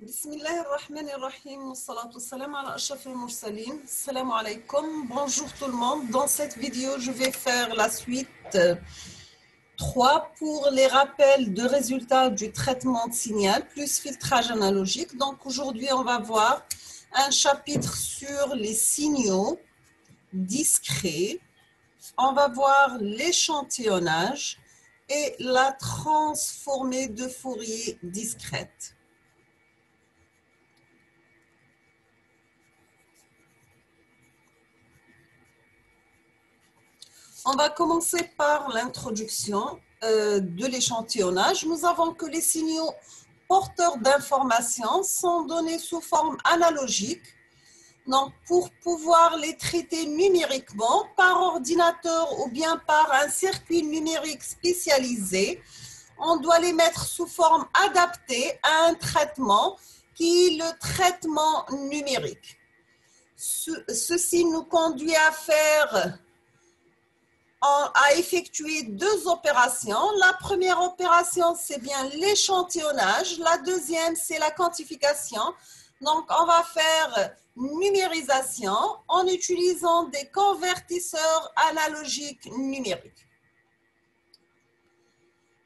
Bismillahirrahmanirrahim. Wassalatu wassalam ala ashrafil mursalin. Assalamu alaikum. Bonjour tout le monde. Dans cette vidéo, je vais faire la suite 3 pour les rappels de résultats du traitement de signal plus filtrage analogique. Donc aujourd'hui, on va voir un chapitre sur les signaux discrets. On va voir l'échantillonnage et la transformée de Fourier discrète. On va commencer par l'introduction de l'échantillonnage. Nous avons que les signaux porteurs d'informations sont donnés sous forme analogique. Donc, pour pouvoir les traiter numériquement par ordinateur ou bien par un circuit numérique spécialisé, on doit les mettre sous forme adaptée à un traitement qui est le traitement numérique. Ceci nous conduit à effectuer 2 opérations. La première opération, c'est bien l'échantillonnage. La deuxième, c'est la quantification. Donc, on va faire numérisation en utilisant des convertisseurs analogiques numériques.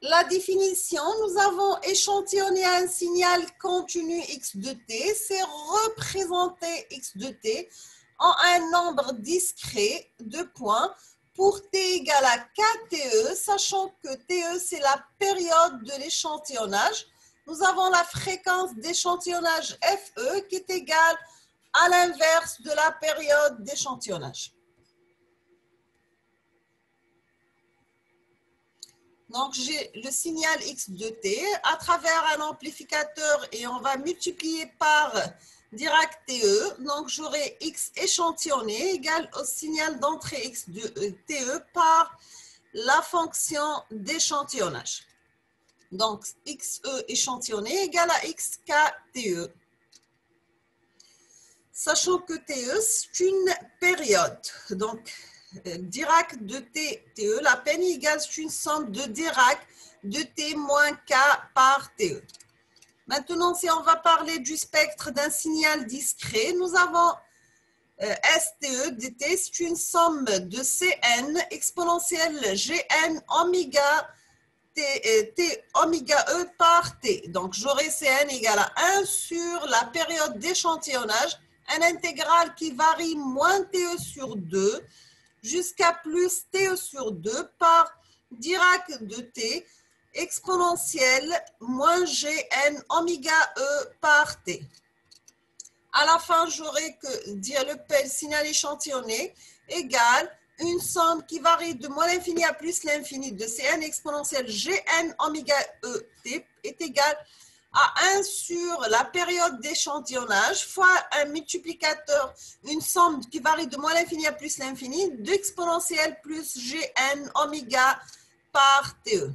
La définition, nous avons échantillonné un signal continu x de t. C'est représenter x de t en un nombre discret de points pour t égale à kTe, sachant que TE, c'est la période de l'échantillonnage. Nous avons la fréquence d'échantillonnage FE qui est égale à l'inverse de la période d'échantillonnage. Donc, j'ai le signal x de t à travers un amplificateur et on va multiplier par Dirac TE, donc j'aurai X échantillonné égale au signal d'entrée X de TE par la fonction d'échantillonnage. Donc XE échantillonné égale à XK TE. Sachant que TE, c'est une période. Donc Dirac de T, TE, la peine égale, c'est une somme de Dirac de T moins K par TE. Maintenant, si on va parler du spectre d'un signal discret, nous avons STE dt, c'est une somme de Cn exponentielle Gn oméga T oméga E par T. Donc, j'aurai Cn égale à 1 sur la période d'échantillonnage, un intégral qui varie moins TE sur 2 jusqu'à plus TE sur 2 par Dirac de T exponentielle moins Gn oméga E par T. À la fin, j'aurai que dire le signal échantillonné égale une somme qui varie de moins l'infini à plus l'infini de Cn exponentielle Gn oméga E T est égale à 1 sur la période d'échantillonnage fois un multiplicateur, une somme qui varie de moins l'infini à plus l'infini d'exponentielle plus Gn oméga par Te.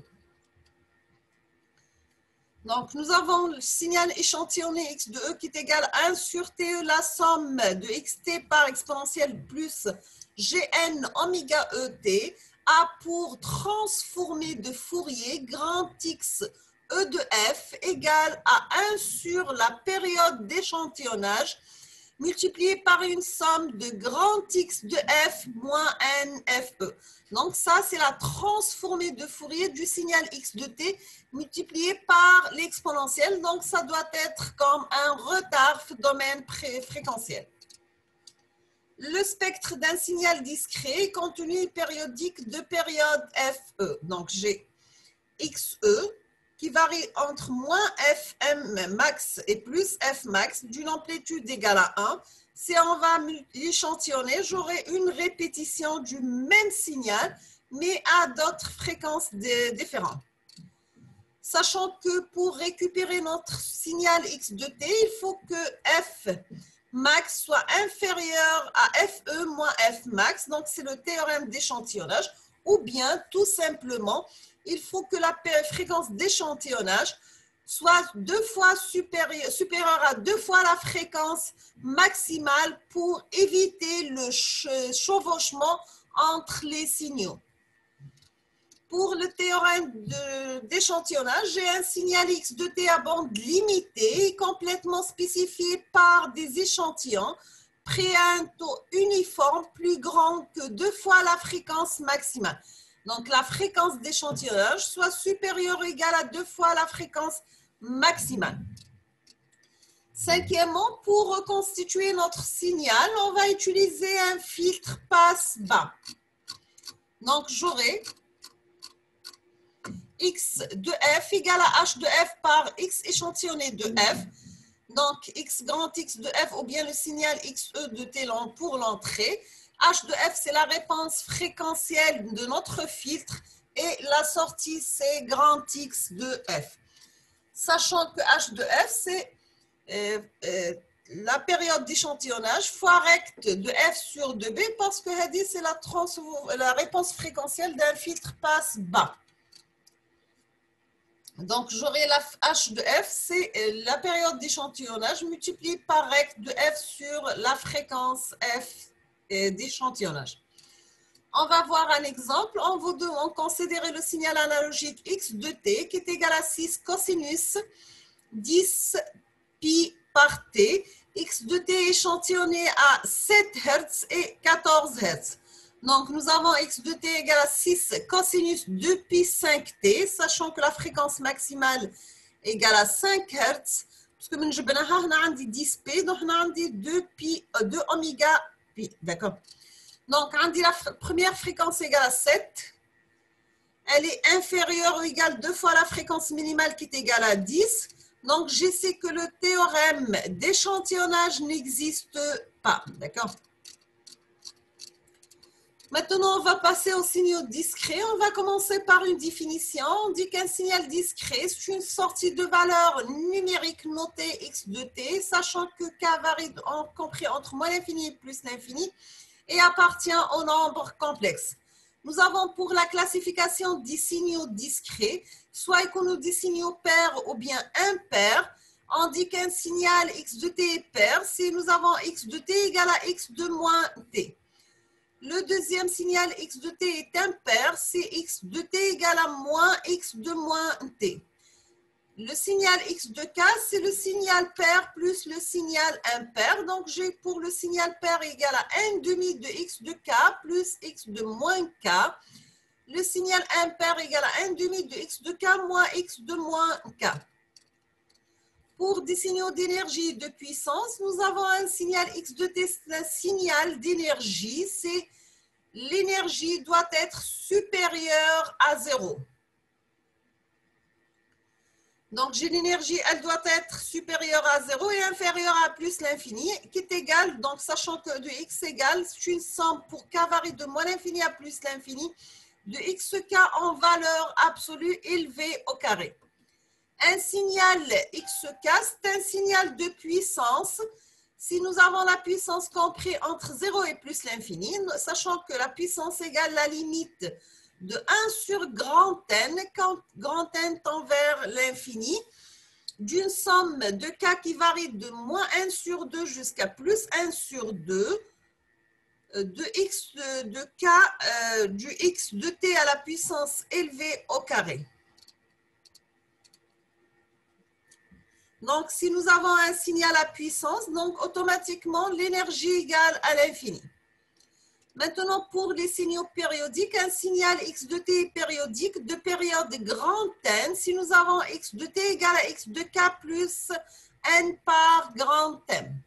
Donc, nous avons le signal échantillonné x de e qui est égal à 1 sur te, la somme de xt par exponentielle plus gn oméga et a pour transformée de Fourier grand x e de f égale à 1 sur la période d'échantillonnage multiplié par une somme de grand x de f moins n fe. Donc ça, c'est la transformée de Fourier du signal x de t multiplié par l'exponentielle. Donc ça doit être comme un retard domaine fréquentiel. Le spectre d'un signal discret continu périodique de période fe. Donc j'ai xe qui varie entre moins fm max et plus f max d'une amplitude égale à 1. Si on va l'échantillonner, j'aurai une répétition du même signal, mais à d'autres fréquences différentes. Sachant que pour récupérer notre signal x de t, il faut que f max soit inférieur à fe moins f max, donc c'est le théorème d'échantillonnage, ou bien tout simplement, il faut que la fréquence d'échantillonnage soit 2 fois supérieure à 2 fois la fréquence maximale pour éviter le chevauchement entre les signaux. Pour le théorème d'échantillonnage, j'ai un signal x de t à bande limitée, complètement spécifié par des échantillons pris à un taux uniforme plus grand que 2 fois la fréquence maximale. Donc, la fréquence d'échantillonnage soit supérieure ou égale à 2 fois la fréquence maximale. Cinquièmement, pour reconstituer notre signal, on va utiliser un filtre passe-bas. Donc, j'aurai x de f égale à h de f par x échantillonné de f. Donc, x grand X de f ou bien le signal xe de t pour l'entrée. H de f, c'est la réponse fréquentielle de notre filtre et la sortie, c'est grand X de f. Sachant que h de f, c'est la période d'échantillonnage fois rect de f sur 2b parce que c'est la réponse fréquentielle d'un filtre passe-bas. Donc, j'aurai la h de f, c'est la période d'échantillonnage multipliée par rect de f sur la fréquence f d'échantillonnage. On va voir un exemple. On considérer le signal analogique x de t qui est égal à 6 cosinus 10 pi par t. X de t échantillonné à 7 Hz et 14 Hz. Donc, nous avons x de t égale à 6 cosinus 2 pi 5t, sachant que la fréquence maximale est égale à 5 Hz. Parce que nous avons 10 p, donc nous avons 2 oméga pi. D'accord. Donc, la première fréquence égale à 7. Elle est inférieure ou égale à 2 fois la fréquence minimale qui est égale à 10. Donc, je sais que le théorème d'échantillonnage n'existe pas. D'accord. Maintenant, on va passer aux signaux discrets. On va commencer par une définition. On dit qu'un signal discret, c'est une sortie de valeur numérique notée x de t, sachant que k varie compris entre moins l'infini et plus l'infini et appartient au nombre complexe. Nous avons pour la classification des signaux discrets, soit qu'on nous dit signaux pairs ou bien impairs. On dit qu'un signal x de t est pair si nous avons x de t égale à x de moins t. Le deuxième signal x de t est impair, c'est x de t égale à moins x de moins t. Le signal x de k, c'est le signal pair plus le signal impair. Donc, j'ai pour le signal pair égal à 1 demi de x de k plus x de moins k. Le signal impair égal à 1 demi de x de k moins x de moins k. Pour des signaux d'énergie et de puissance, nous avons un signal x de t, c'est un signal d'énergie. C'est l'énergie doit être supérieure à 0. Donc, j'ai l'énergie, elle doit être supérieure à 0 et inférieure à plus l'infini, qui est égal, donc sachant que de x égale, c'est une somme pour k varie de moins l'infini à plus l'infini, de xk en valeur absolue élevée au carré. Un signal xk, c'est un signal de puissance. Si nous avons la puissance comprise entre 0 et plus l'infini, sachant que la puissance égale la limite de 1 sur grand N, quand grand N tend vers l'infini, d'une somme de k qui varie de moins 1 sur 2 jusqu'à plus 1 sur 2, de x de k du x de t à la puissance élevée au carré. Donc, si nous avons un signal à puissance, donc automatiquement, l'énergie égale à l'infini. Maintenant, pour les signaux périodiques, un signal x de t est périodique de période grand N. Si nous avons x de t égale à x de k plus n par grand M.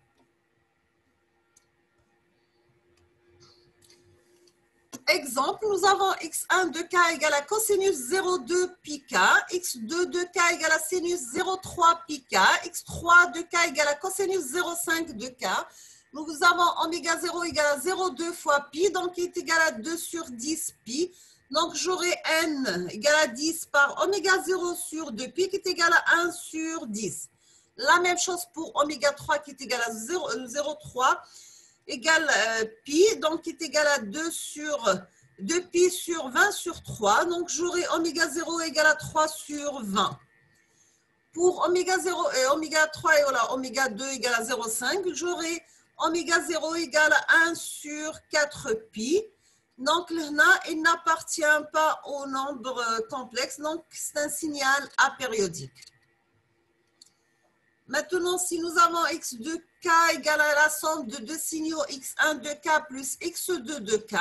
Exemple, nous avons x1 de k égale à cosinus 0,2 pi k, x2 de k égale à sinus 0,3 pi k, x3 de k égale à cosinus 0,5 de k. Nous avons oméga 0 égale à 0,2 fois pi, donc il est égal à 2 sur 10 pi. Donc j'aurai n égale à 10 par oméga 0 sur 2 pi qui est égal à 1 sur 10. La même chose pour oméga 3 qui est égal à 0,3 égale pi, donc qui est égal à 2 pi sur 20 sur 3. Donc j'aurai oméga 0 égale à 3 sur 20. Pour oméga 0 et oméga 3 et voilà, oméga 2 égale à 0,5, j'aurai oméga 0 égale à 1 sur 4 pi. Donc, là, il n'appartient pas au nombre complexe, donc c'est un signal apériodique. Maintenant, si nous avons x de k égale à la somme de deux signaux x1 de k plus x2 de k,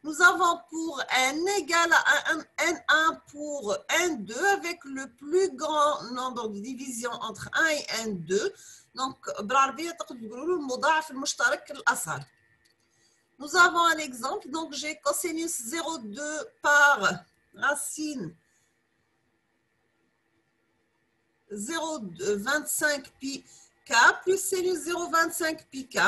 nous avons pour n égal à n1 pour n2 avec le plus grand nombre de divisions entre 1 et n2. Donc, nous avons un exemple. Donc, j'ai cosinus 0,2 par racine 0,25 pi k plus sinus 0,25 pi k.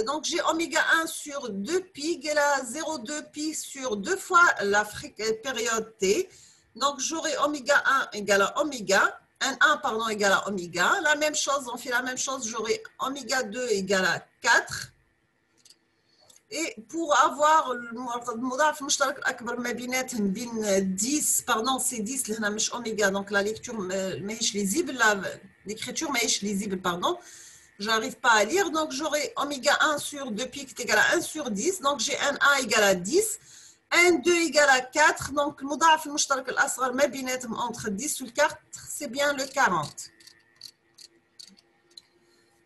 Donc, j'ai oméga 1 sur 2 pi égale à 0,2 pi sur 2 fois la période t. Donc, j'aurai oméga 1 égale à oméga. N1 pardon, égale à oméga. La même chose, on fait la même chose, j'aurai oméga 2 égale à 4. Et pour avoir المضاعف المشترك الأكبر ما بيناتهم بين 10 pardon c'est 10 اللي هنا مش أوميغا donc la lecture ماهيش lisible l'écriture ماهيش lisible pardon j'arrive pas à lire donc j'aurai oméga 1 sur 2 pi qui est égal à 1 sur 10 donc j'ai N1 égal à 10 N2 égal à 4 donc المضاعف المشترك الأصغر ما بيناتهم entre 10 et 4 c'est bien le 40.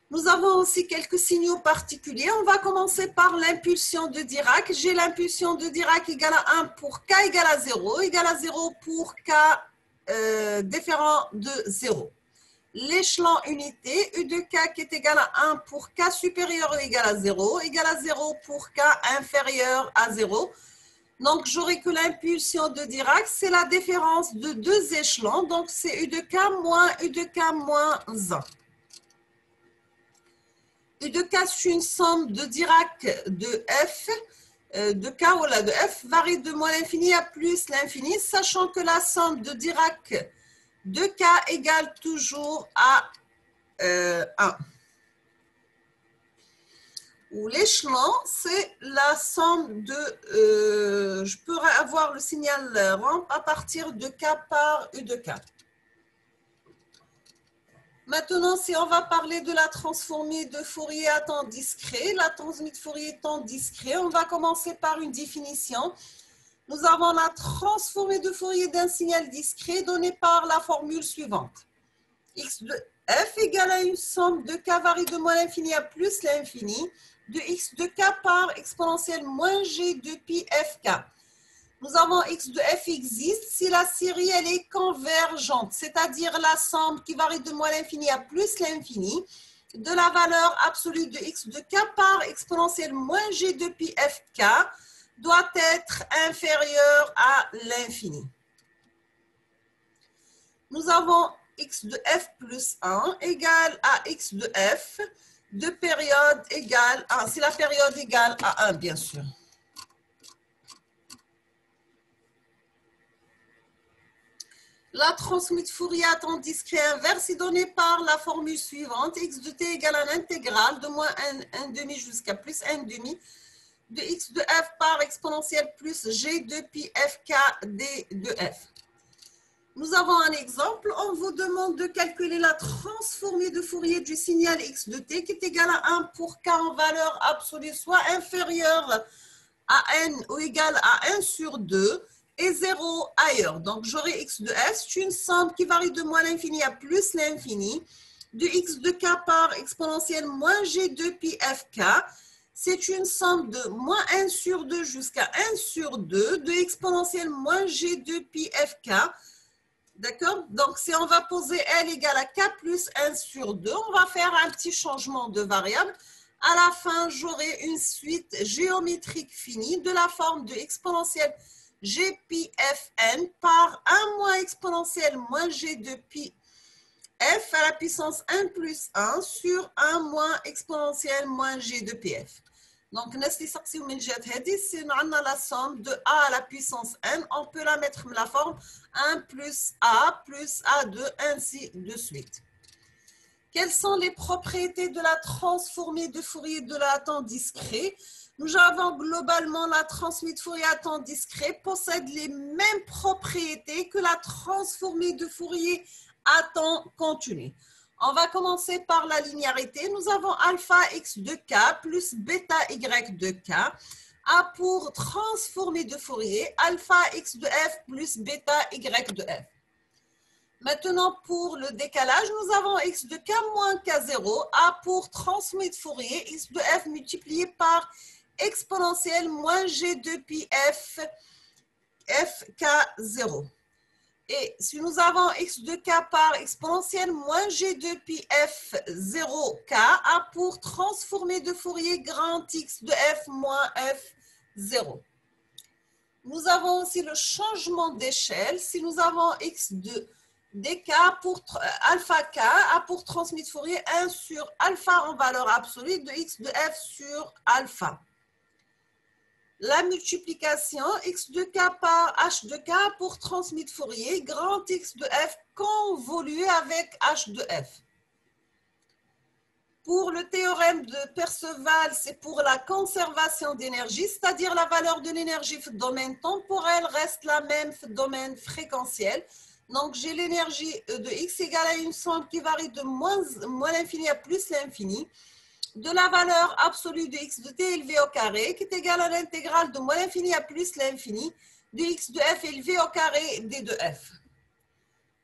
Nous avons aussi quelques signaux particuliers. On va commencer par l'impulsion de Dirac. J'ai l'impulsion de Dirac égale à 1 pour k égale à 0, égale à 0 pour k différent de 0. L'échelon unité, U de k qui est égal à 1 pour k supérieur ou égal à 0, égale à 0 pour k inférieur à 0. Donc, j'aurai que l'impulsion de Dirac, c'est la différence de deux échelons. Donc, c'est U de k moins U de k moins 1. U de k, c'est une somme de Dirac de f, de k ou de f varie de moins l'infini à plus l'infini, sachant que la somme de Dirac de k égale toujours à 1. Ou l'échelon, c'est la somme de, je pourrais avoir le signal rampe à partir de k par U de k. Maintenant, si on va parler de la transformée de Fourier à temps discret, la transformée de Fourier à temps discret, on va commencer par une définition. Nous avons la transformée de Fourier d'un signal discret donnée par la formule suivante. X de f égale à une somme de k varie de moins l'infini à plus l'infini de x de k par exponentielle moins g de pi fk. Nous avons x de f existe si la série elle est convergente, c'est-à-dire la somme qui varie de moins l'infini à plus l'infini de la valeur absolue de x de k par exponentielle moins g de pi fk doit être inférieure à l'infini. Nous avons x de f plus 1 égale à x de f de période égale à, si la période égale à 1 bien sûr. La transformée de Fourier à temps discret inverse est donnée par la formule suivante. X de t égale à l'intégrale de moins 1 demi jusqu'à plus 1 demi de x de f par exponentielle plus g de pi fk d de f. Nous avons un exemple. On vous demande de calculer la transformée de Fourier du signal x de t qui est égal à 1 pour k en valeur absolue, soit inférieure à n ou égale à 1 sur 2. Et 0 ailleurs. Donc, j'aurai x de f, c'est une somme qui varie de moins l'infini à plus l'infini de x de k par exponentielle moins g de pi fk. C'est une somme de moins 1 sur 2 jusqu'à 1 sur 2 de exponentielle moins g de pi fk. D'accord? Donc, si on va poser L égale à k plus 1 sur 2, on va faire un petit changement de variable. À la fin, j'aurai une suite géométrique finie de la forme de exponentielle g pi fn par 1 moins exponentielle moins g de pi f à la puissance 1 plus 1 sur 1 moins exponentielle moins g de pf. Donc, si on a la somme de a à la puissance n, on peut la mettre dans la forme 1 plus a2, ainsi de suite. Quelles sont les propriétés de la transformée de Fourier de la temps discret? Nous avons globalement la transformée de Fourier à temps discret possède les mêmes propriétés que la transformée de Fourier à temps continu. On va commencer par la linéarité. Nous avons alpha x de k plus bêta y de k. A pour transformée de Fourier, alpha x de f plus bêta y de f. Maintenant, pour le décalage, nous avons x de k moins k0, A pour transformée de Fourier, x de f multiplié par exponentielle moins g de pi f, fk0. Et si nous avons x de k par exponentielle moins g de pi f0k, A pour transformée de Fourier grand x de f moins f0. Nous avons aussi le changement d'échelle. Si nous avons x de dk pour alpha k, A pour transmis de Fourier 1 sur alpha en valeur absolue de x de f sur alpha. La multiplication x de k par h de k pour transmis de Fourier grand x de f convolué avec h de f. Pour le théorème de Perceval, c'est pour la conservation d'énergie, c'est-à-dire la valeur de l'énergie dans le domaine temporel reste la même dans le domaine fréquentiel. Donc, j'ai l'énergie de x égale à une somme qui varie de moins l'infini à plus l'infini, de la valeur absolue de x de t élevé au carré, qui est égale à l'intégrale de moins l'infini à plus l'infini, de x de f élevé au carré d de f.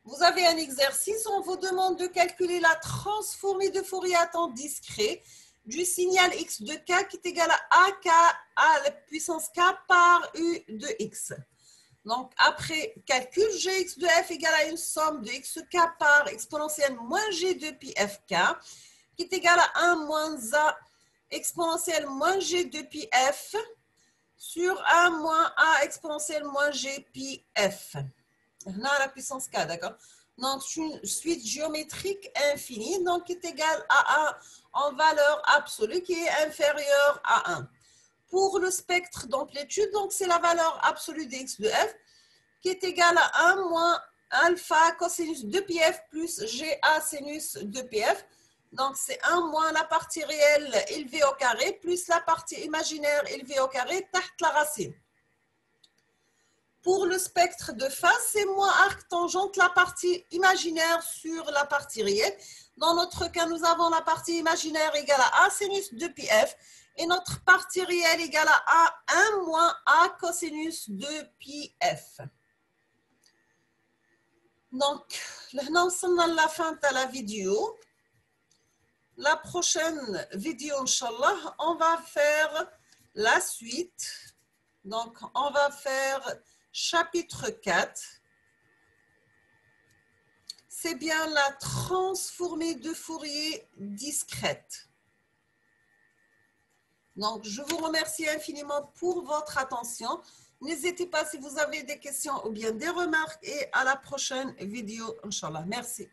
Vous avez un exercice, on vous demande de calculer la transformée de Fourier à temps discret du signal x de k qui est égal à ak à la puissance k par u de x. Donc, après calcul, gx de f égale à une somme de x k par exponentielle moins g de pi fk qui est égal à 1 moins a exponentielle moins g de pi f sur 1 moins a exponentielle moins g pi f. On a la puissance k, d'accord? Donc, une suite géométrique infinie, donc qui est égale à 1 en valeur absolue qui est inférieure à 1. Pour le spectre d'amplitude, donc c'est la valeur absolue de x de f qui est égale à 1 moins alpha cosinus de pi f plus ga sinus de pi f. Donc, c'est 1 moins la partie réelle élevée au carré plus la partie imaginaire élevée au carré tarte la racine. Pour le spectre de face, c'est moins arc tangente la partie imaginaire sur la partie réelle. Dans notre cas, nous avons la partie imaginaire égale à A sinus de pi f et notre partie réelle égale à 1 moins A cosinus de pi f. Donc, nous sommes à la fin de la vidéo. La prochaine vidéo, Inch'Allah, on va faire la suite. Donc, on va faire chapitre 4. C'est bien la transformée de Fourier discrète. Donc, je vous remercie infiniment pour votre attention. N'hésitez pas si vous avez des questions ou bien des remarques et à la prochaine vidéo, Inch'Allah. Merci.